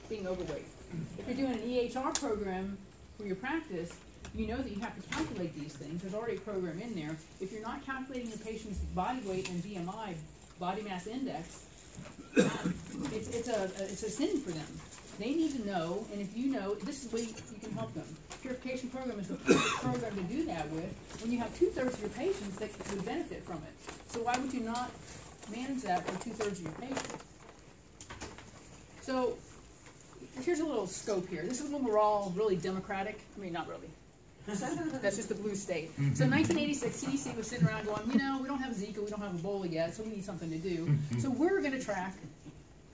being overweight. If you're doing an EHR program for your practice, you know that you have to calculate these things. There's already a program in there. If you're not calculating your patient's body weight and BMI, body mass index, it's a sin for them. They need to know, and if you know, this is where you can help them. Purification program is the perfect program to do that with when you have 2/3 of your patients that would benefit from it. So why would you not manage that for 2/3 of your patients? So here's a little scope here. This is when we're all really democratic. I mean, not really. That's just the blue state. So in 1986, CDC was sitting around going, you know, we don't have Zika, we don't have Ebola yet, so we need something to do. So we're going to track,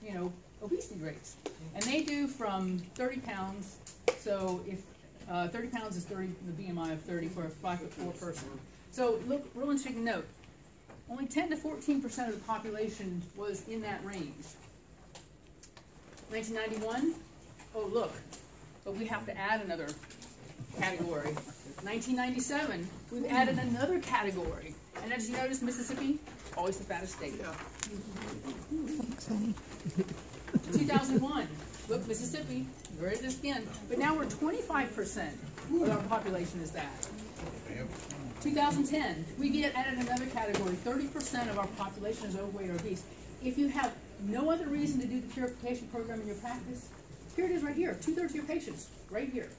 you know, obesity rates. And they do from 30 pounds. So if 30 pounds is 30, the BMI of 30 for a 5'4" person. So look, real interesting to note, only 10 to 14% of the population was in that range. 1991, oh look, but we have to add another category. 1997, we've added another category. And as you notice, Mississippi, always the fattest state. 2001, look, Mississippi, we're at this again. But now we're 25% of our population is that. 2010, we added another category. 30% of our population is overweight or obese. If you have no other reason to do the purification program in your practice, here it is right here, 2/3 of your patients, right here.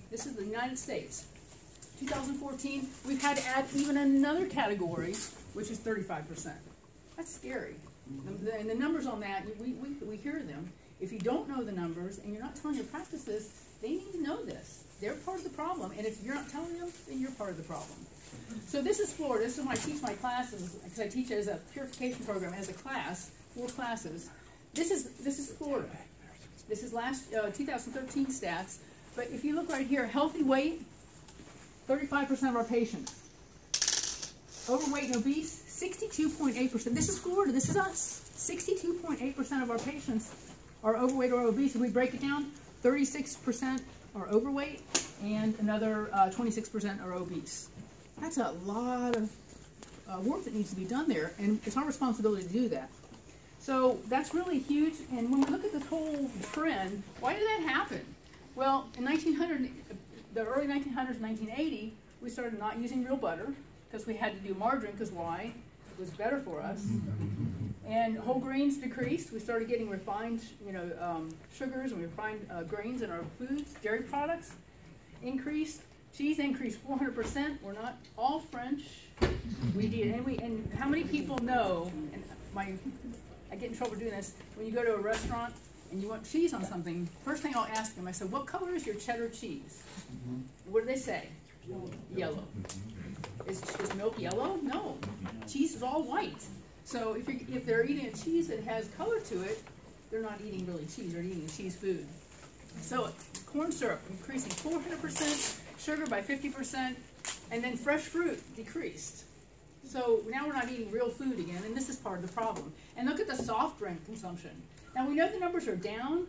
This is the United States. 2014, we've had to add even another category, which is 35%. That's scary. And the numbers on that, we hear them. If you don't know the numbers and you're not telling your practice this, they need to know this. They're part of the problem. And if you're not telling them, then you're part of the problem. So this is Florida. This is when I teach my classes, because I teach it as a purification program, as a class, 4 classes. This is Florida. This is last 2013 stats. But if you look right here, healthy weight, 35% of our patients. Overweight and obese, 62.8%. This is Florida. This is us. 62.8% of our patients are overweight or obese. If we break it down, 36% are overweight and another 26% are obese. That's a lot of work that needs to be done there, and it's our responsibility to do that. So that's really huge, and when we look at this whole trend, why did that happen? Well, in the early 1900s, 1980, we started not using real butter because we had to do margarine, because why? It was better for us. And whole grains decreased. We started getting refined, sugars and refined grains in our foods. Dairy products increased. Cheese increased 400%. We're not all French. We did, and how many people know? And I get in trouble doing this. When you go to a restaurant and you want cheese on something, first thing I'll ask them, I say, "What color is your cheddar cheese?" What do they say? Yellow. Is milk yellow? No. Cheese is all white. So if they're eating a cheese that has color to it, they're not eating really cheese. They're eating cheese food. So corn syrup increasing 400%, sugar by 50%, and then fresh fruit decreased. So now we're not eating real food again, and this is part of the problem. And look at the soft drink consumption. Now we know the numbers are down.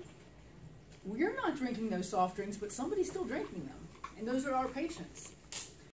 We're not drinking those soft drinks, but somebody's still drinking them, and those are our patients.